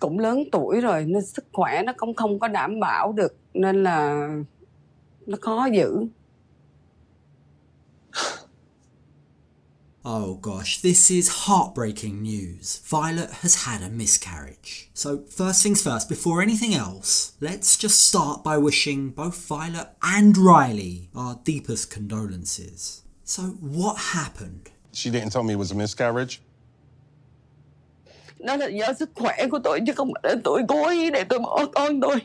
cũng lớn tuổi rồi nên sức khỏe nó cũng không có đảm bảo được nên là nó khó giữ. Oh gosh, this is heartbreaking news. Violet has had a miscarriage. So first things first, before anything else, let's just start by wishing both Violet and Riley our deepest condolences. So what happened? She didn't tell me it was a miscarriage. Đó là do sức khỏe của tôi chứ không phải là tôi cố ý để tôi bỏ con tôi.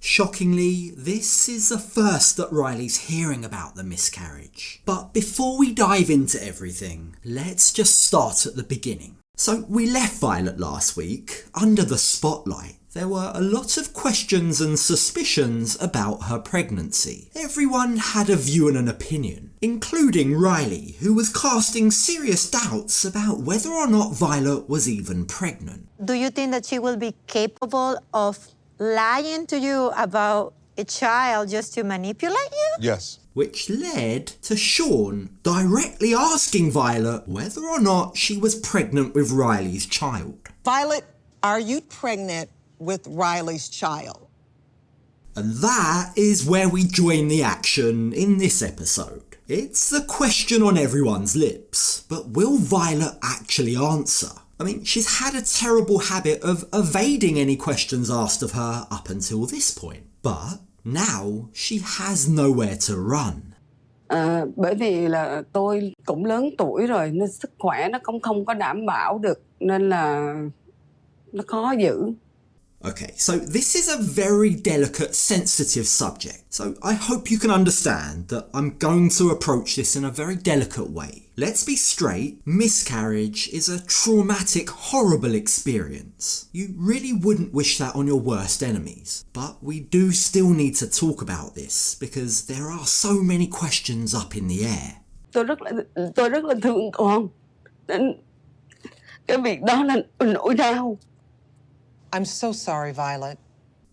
Shockingly, this is the first that Riley's hearing about the miscarriage. But before we dive into everything, let's just start at the beginning. So we left Violet last week under the spotlight. There were a lot of questions and suspicions about her pregnancy. Everyone had a view and an opinion, including Riley, who was casting serious doubts about whether or not Violet was even pregnant. Do you think that she will be capable of lying to you about a child just to manipulate you? Yes. Which led to Sean directly asking Violet whether or not she was pregnant with Riley's child. Violet, are you pregnant with Riley's child? And that is where we join the action in this episode. It's the question on everyone's lips, but will Violet actually answer? I mean, she's had a terrible habit of evading any questions asked of her up until this point, but now she has nowhere to run. Bởi vì là tôi cũng lớn tuổi rồi nên sức khỏe nó cũng không có đảm bảo được nên là nó khó giữ. Okay, so this is a very delicate, sensitive subject. So I hope you can understand that I'm going to approach this in a very delicate way. Let's be straight, miscarriage is a traumatic, horrible experience. You really wouldn't wish that on your worst enemies. But we do still need to talk about this because there are so many questions up in the air. Tôi rất là thương con. Nên cái việc đó là nỗi đau. I'm so sorry, Violet.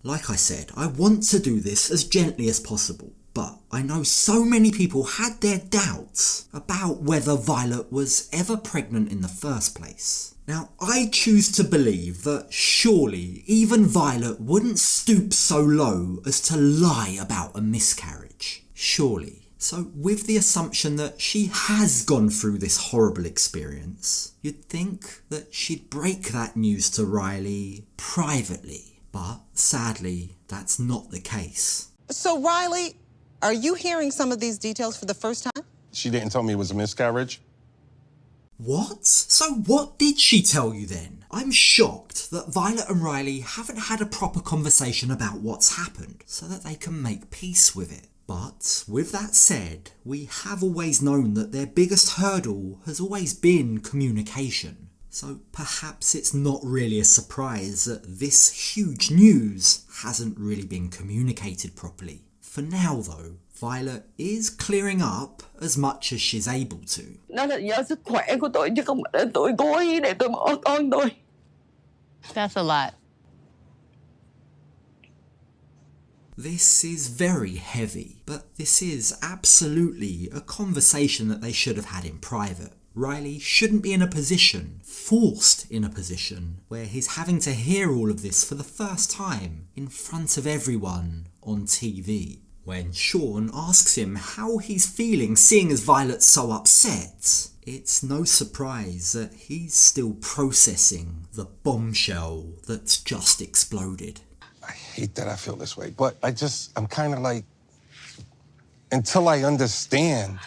Like I said, I want to do this as gently as possible, but I know so many people had their doubts about whether Violet was ever pregnant in the first place. Now, I choose to believe that surely even Violet wouldn't stoop so low as to lie about a miscarriage. Surely. So with the assumption that she has gone through this horrible experience, you'd think that she'd break that news to Riley privately. But sadly, that's not the case. So, Riley, are you hearing some of these details for the first time? She didn't tell me it was a miscarriage. What? So what did she tell you then? I'm shocked that Violet and Riley haven't had a proper conversation about what's happened so that they can make peace with it. But with that said, we have always known that their biggest hurdle has always been communication. So perhaps it's not really a surprise that this huge news hasn't really been communicated properly. For now though, Violet is clearing up as much as she's able to. Đó là do sức khỏe của tôi chứ không phải là tôi cố ý để tôi bỏ con tôi. That's a lot. This is very heavy, but this is absolutely a conversation that they should have had in private. Riley shouldn't be in a position, forced in a position, where he's having to hear all of this for the first time in front of everyone on TV. When Sean asks him how he's feeling seeing as Violet's so upset, it's no surprise that he's still processing the bombshell that's just exploded. I hate that I feel this way, but I'm kind of like, until I understand,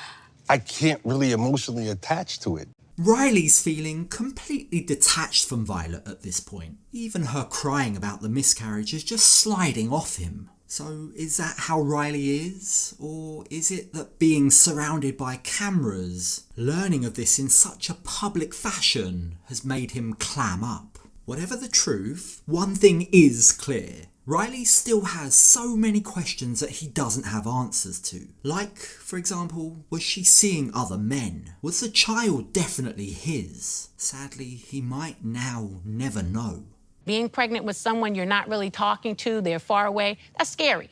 I can't really emotionally attach to it. Riley's feeling completely detached from Violet at this point. Even her crying about the miscarriage is just sliding off him. So is that how Riley is? Or is it that being surrounded by cameras, learning of this in such a public fashion, has made him clam up? Whatever the truth, one thing is clear. Riley still has so many questions that he doesn't have answers to. Like, for example, was she seeing other men? Was the child definitely his? Sadly, he might now never know. Being pregnant with someone you're not really talking to, they're far away, that's scary.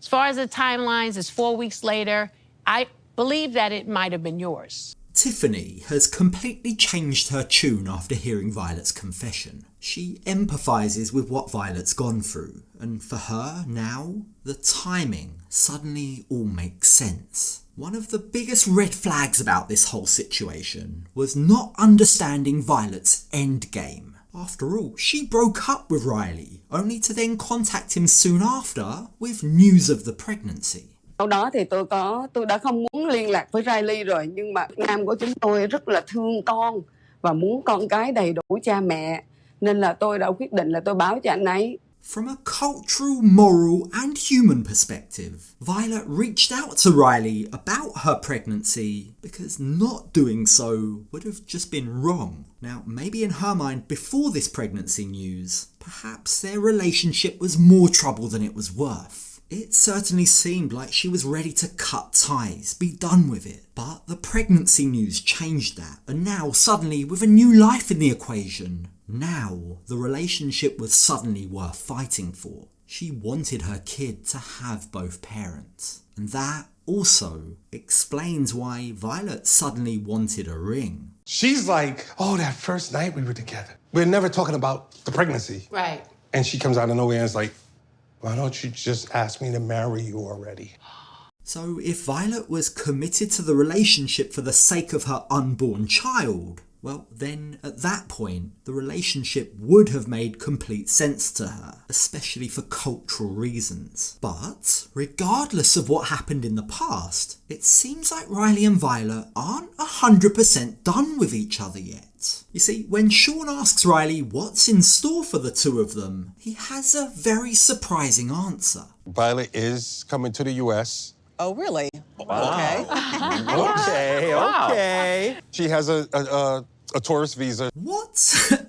As far as the timelines, it's 4 weeks later. I believe that it might have been yours. Tiffany has completely changed her tune after hearing Violet's confession. She empathises with what Violet's gone through, and for her now, the timing suddenly all makes sense. One of the biggest red flags about this whole situation was not understanding Violet's endgame. After all, she broke up with Riley, only to then contact him soon after with news of the pregnancy. Sau đó thì tôi đã không muốn liên lạc với Riley rồi, nhưng mà Nam của chúng tôi rất là thương con và muốn con cái đầy đủ cha mẹ, nên là tôi đã quyết định là tôi báo cho anh ấy. From a cultural, moral and human perspective, Violet reached out to Riley about her pregnancy because not doing so would have just been wrong. Now, maybe in her mind before this pregnancy news, perhaps their relationship was more trouble than it was worth. It certainly seemed like she was ready to cut ties, be done with it. But the pregnancy news changed that, and now suddenly with a new life in the equation, now the relationship was suddenly worth fighting for. She wanted her kid to have both parents. And that also explains why Violet suddenly wanted a ring. She's like, oh, that first night we were together. We're never talking about the pregnancy. Right. And she comes out of nowhere and is like, why don't you just ask me to marry you already? So if Violet was committed to the relationship for the sake of her unborn child, well, then at that point, the relationship would have made complete sense to her, especially for cultural reasons. But regardless of what happened in the past, it seems like Riley and Violet aren't 100% done with each other yet. You see, when Sean asks Riley what's in store for the two of them, he has a very surprising answer. Violet is coming to the U.S. Oh, really? Wow. Okay. Okay. She has a tourist visa. What?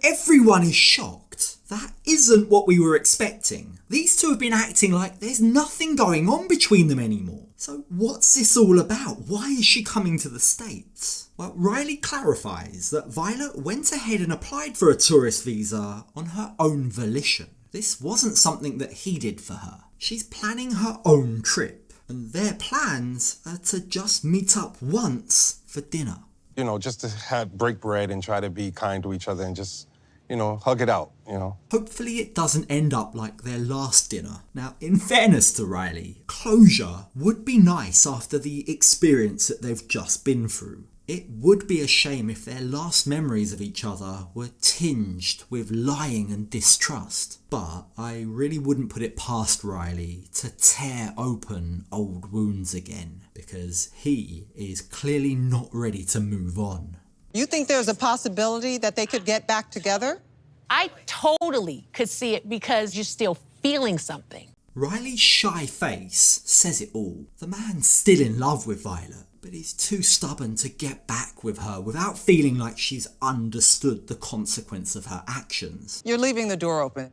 Everyone is shocked. That isn't what we were expecting. These two have been acting like there's nothing going on between them anymore. So what's this all about? Why is she coming to the States? Well, Riley clarifies that Violet went ahead and applied for a tourist visa on her own volition. This wasn't something that he did for her. She's planning her own trip, and their plans are to just meet up once for dinner. You know, just to break bread and try to be kind to each other and just, you know, hug it out, you know. Hopefully it doesn't end up like their last dinner. Now, in fairness to Riley, closure would be nice after the experience that they've just been through. It would be a shame if their last memories of each other were tinged with lying and distrust. But I really wouldn't put it past Riley to tear open old wounds again, because he is clearly not ready to move on. You think there's a possibility that they could get back together? I totally could see it because you're still feeling something. Riley's shy face says it all. The man's still in love with Violet, but he's too stubborn to get back with her without feeling like she's understood the consequence of her actions. You're leaving the door open.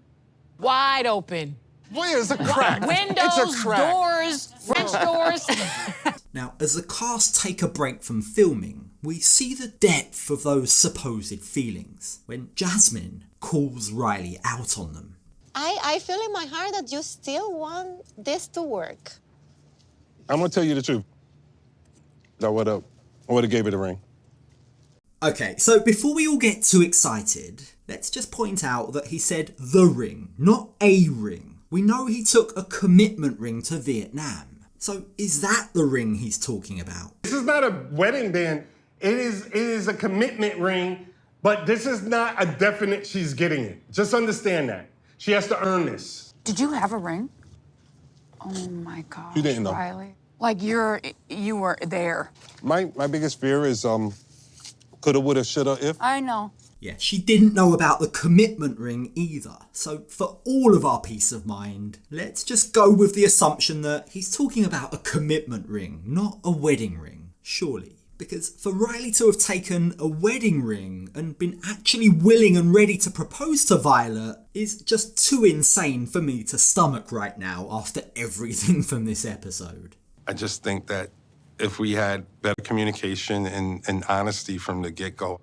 Wide open. Where's the crack? Windows, It's a crack. doors, French doors. Now, as the cast take a break from filming, we see the depth of those supposed feelings when Jasmine calls Riley out on them. I feel in my heart that you still want this to work. I'm gonna tell you the truth. I would have gave it a ring. Okay, so before we all get too excited, let's just point out that he said the ring, not a ring. We know he took a commitment ring to Vietnam. So is that the ring he's talking about? This is not a wedding band. It is a commitment ring, but this is not a definite she's getting it. Just understand that. She has to earn this. Did you have a ring? Oh my gosh, You didn't know. Riley. Like you were there. My biggest fear is coulda, woulda, shoulda, if. I know. Yeah, she didn't know about the commitment ring either. So for all of our peace of mind, let's just go with the assumption that he's talking about a commitment ring, not a wedding ring, surely. Because for Riley to have taken a wedding ring and been actually willing and ready to propose to Violet is just too insane for me to stomach right now after everything from this episode. I just think that if we had better communication and honesty from the get-go,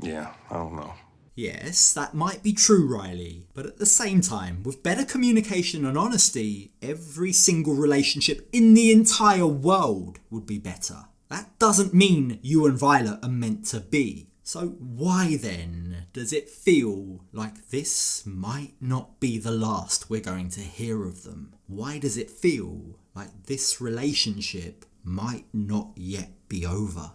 yeah, I don't know. Yes, that might be true, Riley, but at the same time, with better communication and honesty, every single relationship in the entire world would be better. That doesn't mean you and Violet are meant to be. So why then does it feel like this might not be the last we're going to hear of them? Why does it feel like this relationship might not yet be over?